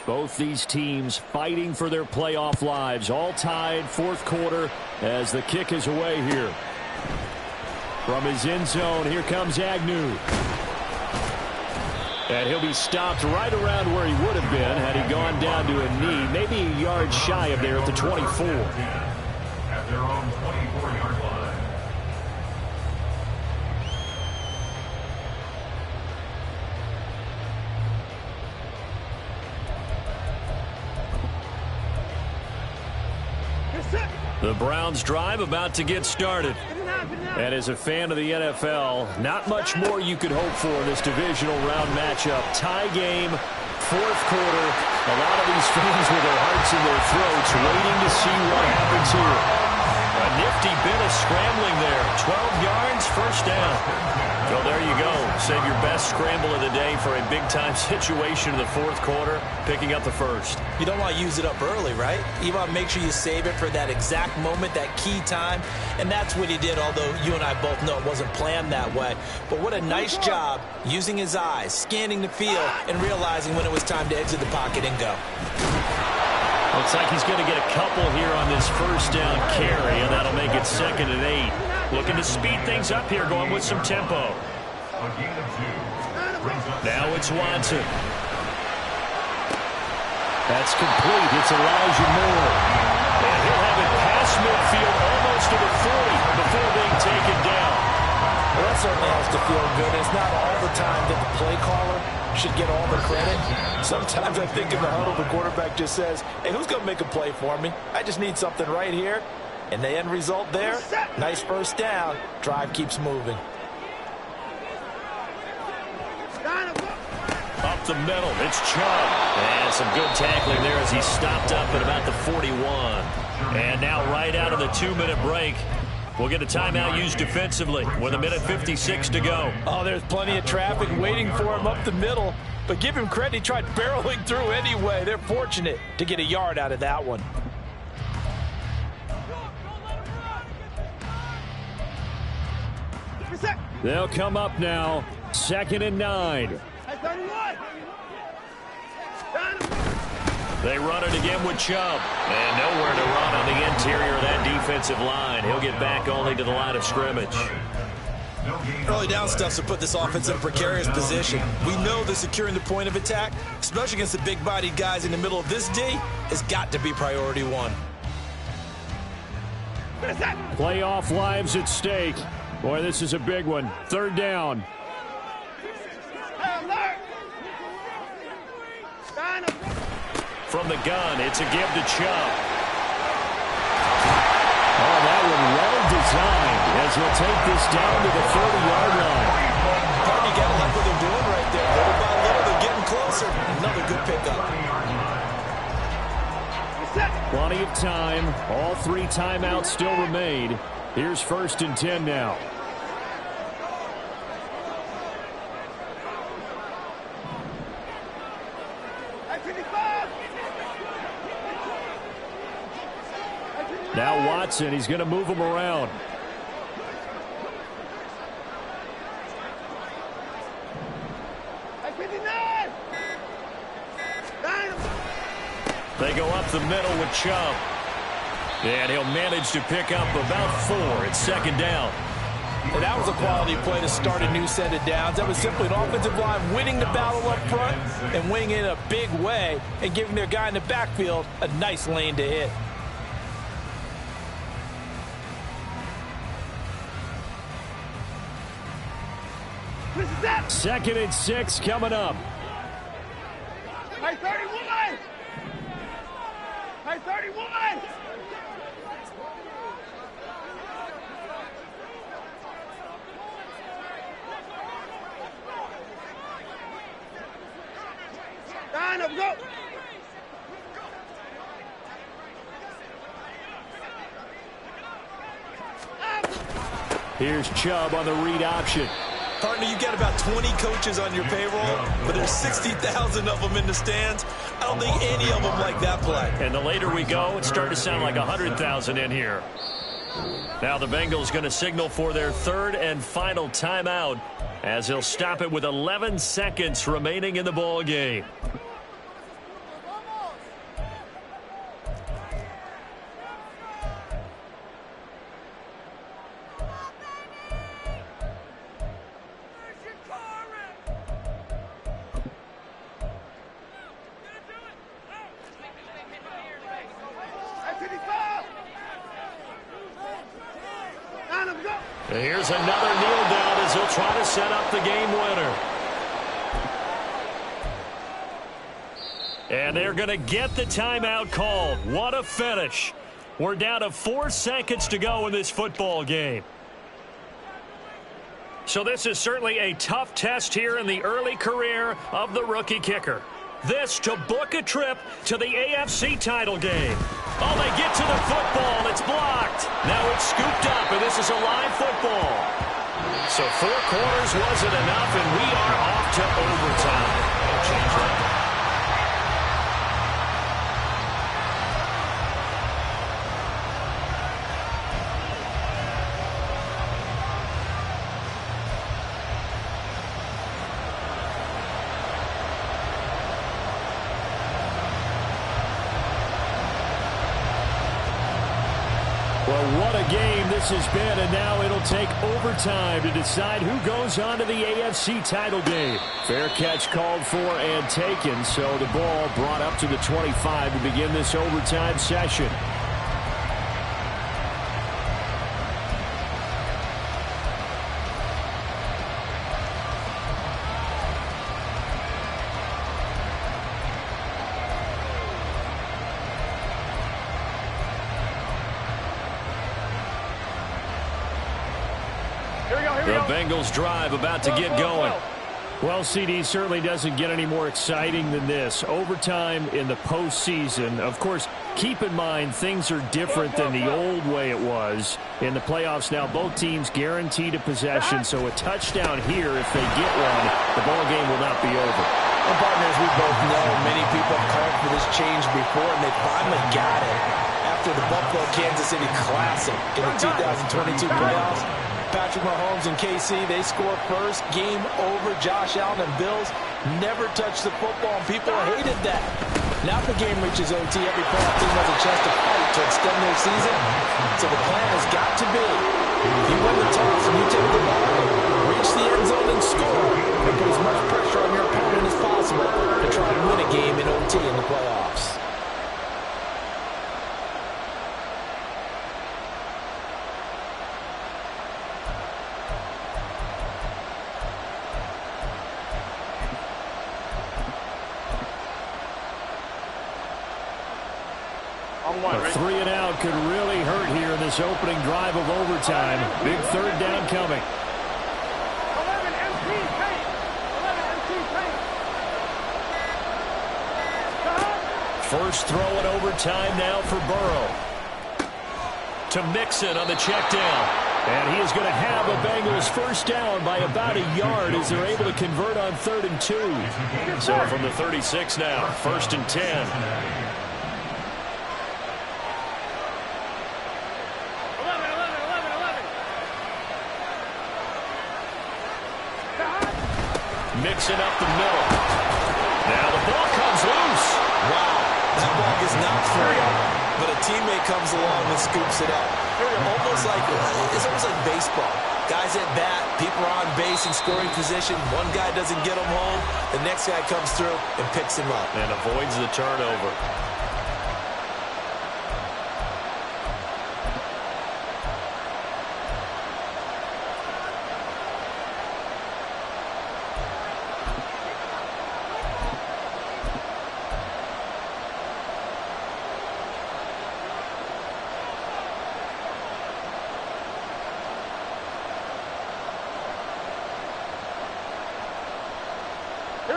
Both these teams fighting for their playoff lives. All tied, fourth quarter, as the kick is away here. From his end zone, here comes Agnew. And he'll be stopped right around where he would have been had he gone down to a knee, maybe a yard shy of there at the 24. At their own 24-yard line. The Browns drive about to get started. And as a fan of the NFL, not much more you could hope for in this divisional round matchup. Tie game, fourth quarter. A lot of these fans with their hearts in their throats waiting to see what happens here. A nifty bit of scrambling there. 12 yards, first down. Well, there you go. Save your best scramble of the day for a big-time situation in the fourth quarter, picking up the first. You don't want to use it up early, right? You want to make sure you save it for that exact moment, that key time. And that's what he did, although you and I both know it wasn't planned that way. But what a nice job using his eyes, scanning the field, and realizing when it was time to exit the pocket and go. Looks like he's going to get a couple here on this first down carry, and that'll make it 2nd and 8. Looking to speed things up here, going with some tempo. Now it's Watson. That's complete. It's Elijah Moore. And he'll have it past midfield almost to the 40 before being taken down. Well, that certainly has to feel good. It's not all the time that the play caller should get all the credit. Sometimes I think in the huddle, the quarterback just says, hey, who's going to make a play for me? I just need something right here. And the end result there, nice first down. Drive keeps moving. Up the middle, it's Chubb. And some good tackling there as he stopped up at about the 41. And now right out of the 2-minute break, we'll get a timeout used defensively with 1:56 to go. Oh, there's plenty of traffic waiting for him up the middle. But give him credit, he tried barreling through anyway. They're fortunate to get a yard out of that one. They'll come up now, 2nd and 9. They run it again with Chubb. And nowhere to run on the interior of that defensive line. He'll get back only to the line of scrimmage. Early down stuffs to put this offense in a precarious position. We know that securing the point of attack, especially against the big-bodied guys in the middle of this D, has got to be priority one. Playoff lives at stake. Boy, this is a big one. 3rd down. From the gun, it's a give to Chubb. Oh, that one well designed as he'll take this down to the 30-yard line. You got to like what they're doing right there. Little by little, they're getting closer. Another good pickup. Plenty of time. All 3 timeouts still remain. Here's 1st and 10 now. Now Watson, he's going to move him around. They go up the middle with Chubb. And he'll manage to pick up about 4. It's 2nd down. And that was a quality play to start a new set of downs. That was simply an offensive line winning the battle up front and winning it in a big way and giving their guy in the backfield a nice lane to hit. Second and 6 coming up. Hey, 31! Hey, 31! Line up, go! Here's Chubb on the read option. Partner, you got about 20 coaches on your payroll, but there's 60,000 of them in the stands. I don't think any of them like that play. And the later we go, it's starting to sound like 100,000 in here. Now the Bengals going to signal for their 3rd and final timeout as he'll stop it with 11 seconds remaining in the ball game. And here's another kneel down as he'll try to set up the game winner. And they're going to get the timeout called. What a finish. We're down to 4 seconds to go in this football game. So this is certainly a tough test here in the early career of the rookie kicker. This to book a trip to the AFC title game. Oh, they get to the football. It's blocked. Now it's scooped up, and this is a live football. So 4 quarters wasn't enough, and we are off to overtime. No change right. Well, what a game this has been, and now it'll take overtime to decide who goes on to the AFC title game. Fair catch called for and taken, so the ball brought up to the 25 to begin this overtime session. The Bengals drive about to get going. Well, CD certainly doesn't get any more exciting than this. Overtime in the postseason. Of course, keep in mind things are different than the old way it was. In the playoffs now, both teams guaranteed a possession, so a touchdown here, if they get one, the ball game will not be over. And partners, we both know many people have called for this change before, and they finally got it after the Buffalo-Kansas City Classic in the 2022 playoffs. Patrick Mahomes and KC, they score first. Game over. Josh Allen and Bills never touched the football, and people hated that. Now the game reaches OT. Every playoff team has a chance to fight to extend their season. So the plan has got to be, if you win the toss and you take the ball, reach the end zone and score, and put as much pressure on your opponent as possible to try and win a game in OT in the playoffs. A 3 and out could really hurt here in this opening drive of overtime. Big third down coming. 11 MT paint. 11 MT paint. First throw in overtime now for Burrow. To Mixon on the check down. And he is going to have a Bengals first down by about a yard as they're able to convert on 3rd and 2. So from the 36 now, 1st and 10. Mixing up the middle. Now the ball comes loose. Wow, that ball is not free, but a teammate comes along and scoops it up. It's almost like baseball. Guys at bat, people are on base in scoring position. One guy doesn't get them home. The next guy comes through and picks him up. And avoids the turnover.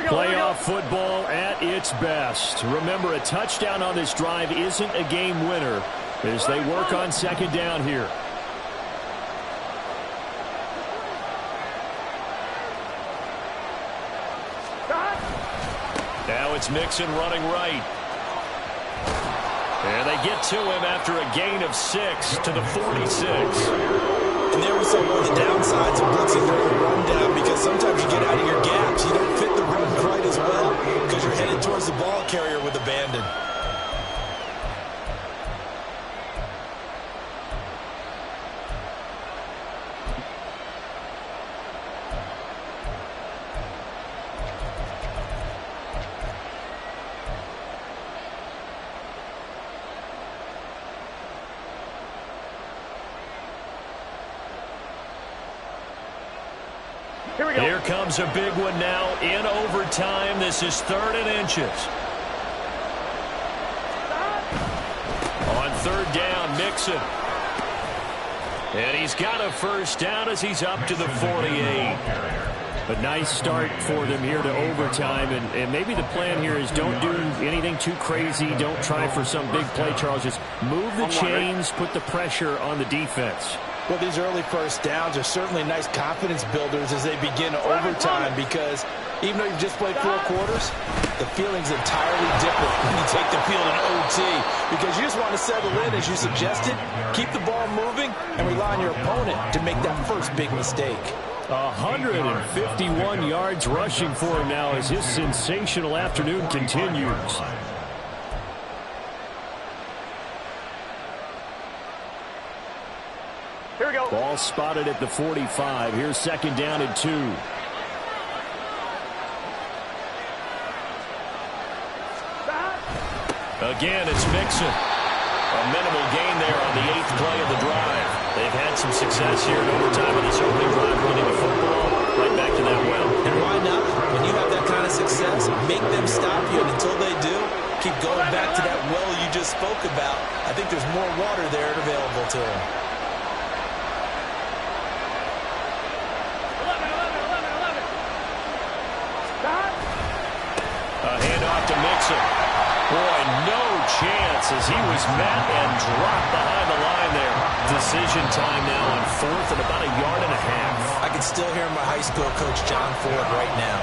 Playoff football at its best. Remember, a touchdown on this drive isn't a game winner as they work on 2nd down here. Now it's Mixon running right. And they get to him after a gain of 6 to the 46. And there was some of the downsides of blitzing during the rundown, because sometimes you get out of your gaps. You don't fit the run quite as well because you're headed towards the ball carrier with abandon. Here we go. Here comes a big one now in overtime. This is 3rd and inches. On 3rd down, Mixon. And he's got a first down as he's up to the 48. A nice start for them here to overtime. And maybe the plan here is don't do anything too crazy. Don't try for some big play, Charles. Just move the chains, put the pressure on the defense. Well, these early first downs are certainly nice confidence builders as they begin overtime, because even though you've just played 4 quarters, the feeling's entirely different when you take the field in OT, because you just want to settle in, as you suggested, keep the ball moving, and rely on your opponent to make that first big mistake. 151 yards rushing for him now as his sensational afternoon continues. Here we go. Ball spotted at the 45. Here's 2nd down and 2. Again, it's Mixon. A minimal gain there on the 8th play of the drive. They've had some success here in overtime in this opening drive, running the football right back to that well. And why not? When you have that kind of success, make them stop you, and until they do, keep going back to that well you just spoke about. I think there's more water there available to them. A handoff to Mixon. Boy, no chance as he was met and dropped behind the line there. Decision time now on 4th and about 1.5 yards. I can still hear my high school coach, John Ford, right now.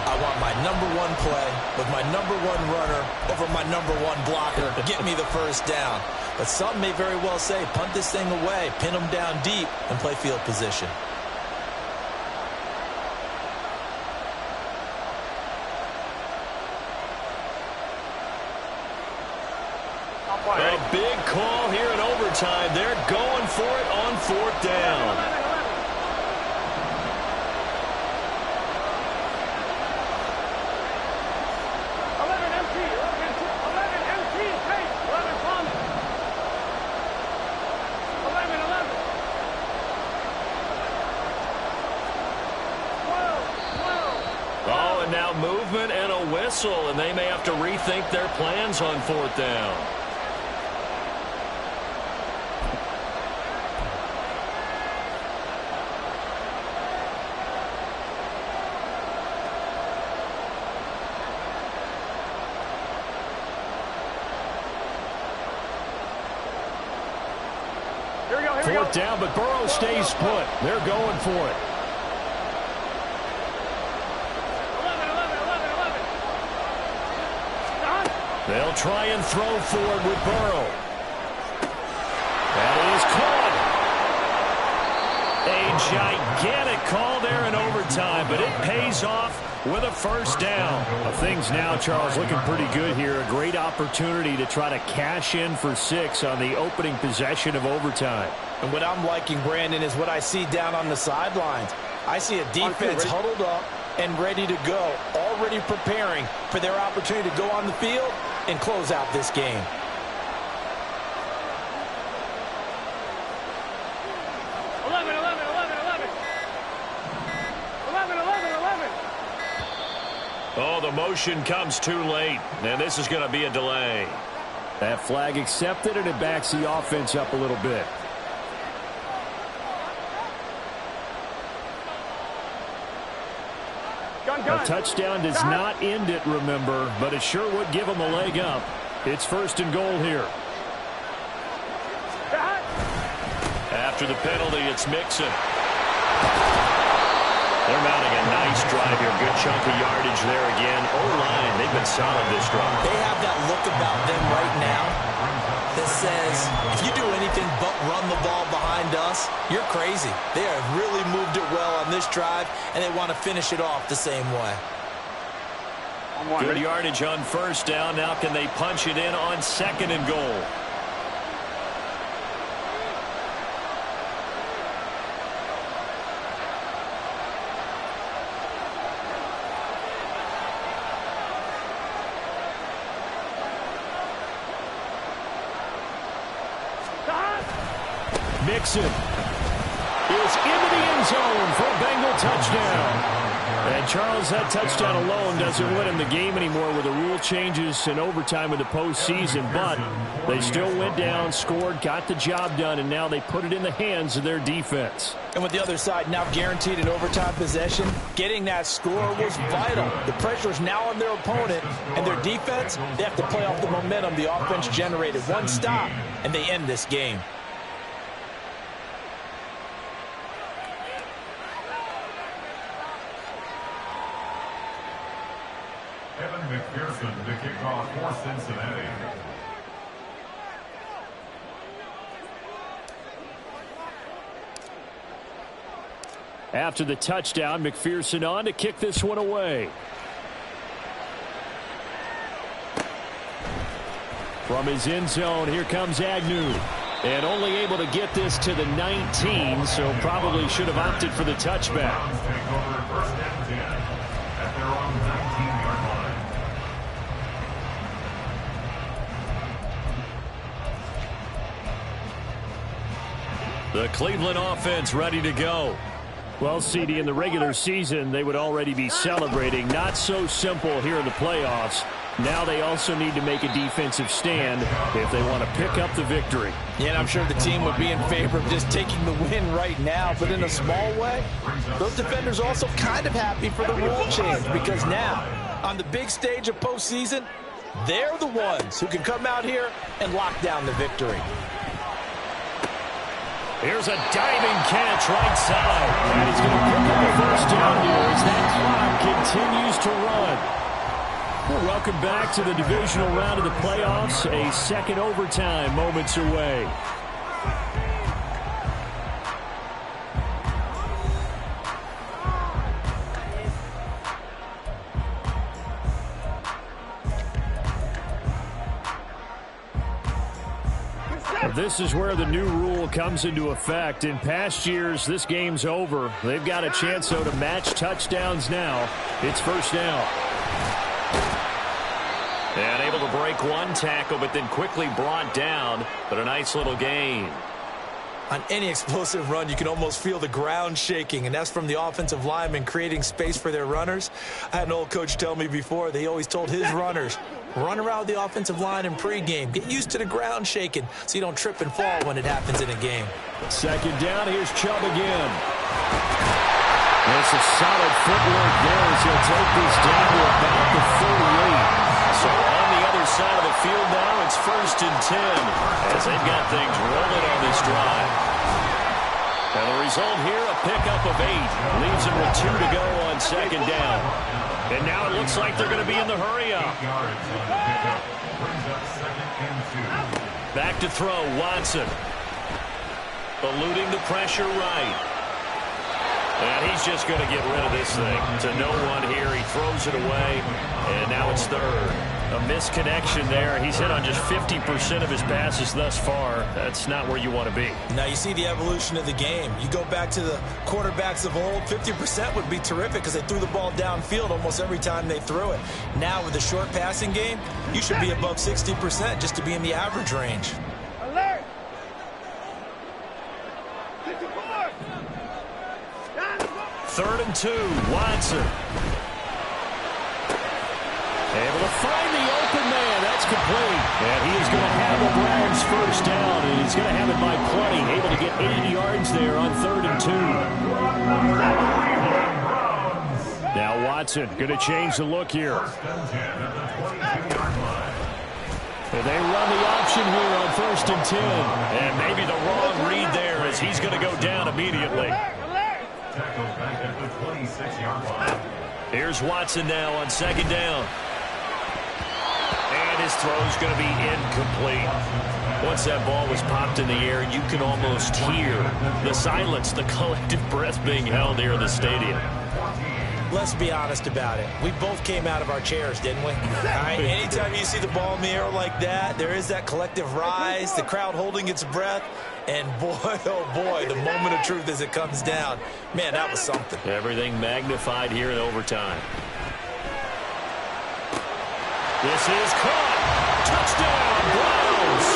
I want my #1 play with my #1 runner over my #1 blocker. Get me the first down. But some may very well say, punt this thing away, pin them down deep, and play field position. A big call here in overtime. They're going for it on 4th down. Oh, and now movement and a whistle, and they may have to rethink their plans on 4th down. Here we go. 4th down, but Burrow stays put. They're going for it. 11. They'll try and throw forward with Burrow. That is caught. A gigantic call there in overtime, but it pays off with a first down. Things now, Charles, looking pretty good here. A great opportunity to try to cash in for 6 on the opening possession of overtime. And what I'm liking, Brandon, is what I see down on the sidelines. I see a defense huddled up and ready to go, already preparing for their opportunity to go on the field and close out this game. Oh, the motion comes too late, and this is going to be a delay. That flag accepted, and it backs the offense up a little bit. A touchdown does not end it, remember, but it sure would give them a leg up. It's 1st and goal here. After the penalty, it's Mixon. They're mounting a nice drive here. Good chunk of yardage there again. O-line, they've been solid this drive. They have that look about them right now that says, if you do anything but run the ball behind us, you're crazy. They have really moved it well on this drive, and they want to finish it off the same way. Good yardage on 1st down. Now can they punch it in on 2nd and goal? Mixon is into the end end zone for a Bengal touchdown. And Charles, that touchdown alone doesn't win him the game anymore with the rule changes and overtime in the postseason. But they still went down, scored, got the job done, and now they put it in the hands of their defense. And with the other side now guaranteed an overtime possession, getting that score was vital. The pressure is now on their opponent, and their defense, they have to play off the momentum the offense generated. One stop, and they end this game. Evan McPherson to kick off for Cincinnati. After the touchdown, McPherson on to kick this one away. From his end zone, here comes Agnew. And only able to get this to the 19, so probably should have opted for the touchback. Browns take over first and 10 at their own 19-yard line. The Cleveland offense ready to go. Well, CD, in the regular season, they would already be celebrating. Not so simple here in the playoffs. Now they also need to make a defensive stand if they want to pick up the victory. Yeah, and I'm sure the team would be in favor of just taking the win right now, but in a small way, those defenders are also kind of happy for the rule change because now, on the big stage of postseason, they're the ones who can come out here and lock down the victory. Here's a diving catch right side. And he's going to pick up the first down here as that clock continues to run. Well, welcome back to the divisional round of the playoffs. A second overtime moments away. This is where the new rule comes into effect. In past years, this game's over. They've got a chance, though, to match touchdowns now. It's first down. And able to break one tackle, but then quickly brought down. But a nice little gain. On any explosive run, you can almost feel the ground shaking, and that's from the offensive linemen creating space for their runners. I had an old coach tell me before, they always told his runners, run around the offensive line in pregame. Get used to the ground shaking so you don't trip and fall when it happens in a game. Second down, here's Chubb again. It's a solid footwork there as he'll take this down to about the 38. So on the other side of the field now, it's first and 10 as they've got things rolling on this drive. And the result here, a pickup of 8. Leaves them with 2 to go on second down. And now it looks like they're going to be in the hurry-up. Back to throw, Watson. Eluding the pressure right. And he's just going to get rid of this thing. To no one here. He throws it away. And now it's third. A misconnection there. He's hit on just 50% of his passes thus far. That's not where you want to be. Now you see the evolution of the game. You go back to the quarterbacks of old, 50% would be terrific because they threw the ball downfield almost every time they threw it. Now with the short passing game, you should be above 60% just to be in the average range. Alert! Third and 2, Watson. Able to find the open man. That's complete. And he is going to have the Browns first down. And he's going to have it by plenty. Able to get 80 yards there on third and 2. Now Watson going to change the look here. And they run the option here on first and 10. And maybe the wrong read there as he's going to go down immediately. Tackled back at the 26-yard line. Here's Watson now on second down. And his throw's going to be incomplete. Once that ball was popped in the air, you can almost hear the silence, the collective breath being held here in the stadium. Let's be honest about it. We both came out of our chairs, didn't we? All right? Anytime you see the ball in the air like that, there is that collective rise, the crowd holding its breath. And boy, oh boy, the moment of truth as it comes down. Man, that was something. Everything magnified here in overtime. This is caught. Touchdown, Browns.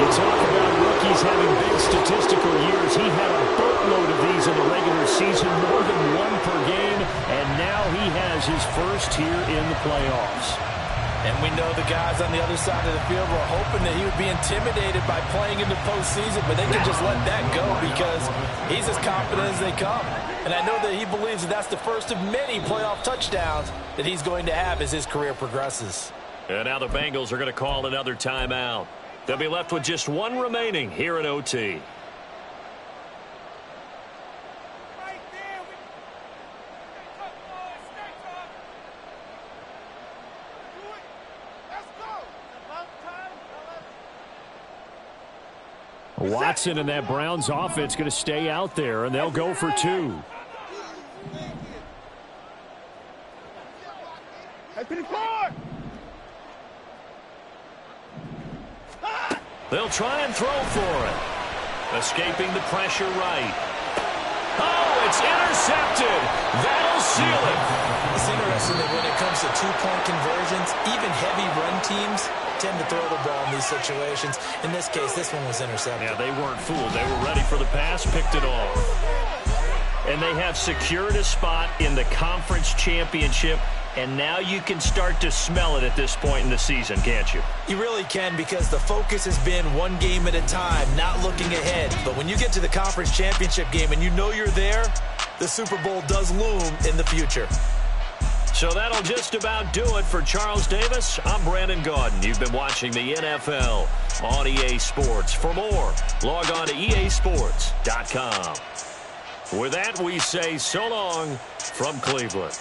You talk about rookie he's having big statistical years. He had a boatload of these in the regular season, more than one per game, and now he has his first here in the playoffs. And we know the guys on the other side of the field were hoping that he would be intimidated by playing in the postseason, but they can just let that go because he's as confident as they come. And I know that he believes that that's the first of many playoff touchdowns that he's going to have as his career progresses. And now the Bengals are going to call another timeout. They'll be left with just one remaining here in OT. Watson and that Browns offense going to stay out there, and they'll go for two. They'll try and throw for it. Escaping the pressure right. Oh, it's intercepted. That'll seal it. It's interesting that when it comes to two-point conversions, even heavy run teams tend to throw the ball in these situations. In this case, this one was intercepted. Yeah, they weren't fooled. They were ready for the pass, picked it off. And they have secured a spot in the conference championship, and now you can start to smell it at this point in the season, can't you? You really can, because the focus has been one game at a time, not looking ahead. But when you get to the conference championship game and you know you're there, the Super Bowl does loom in the future. So that'll just about do it for Charles Davis. I'm Brandon Gaudin. You've been watching the NFL on EA Sports. For more, log on to easports.com. With that, we say so long from Cleveland.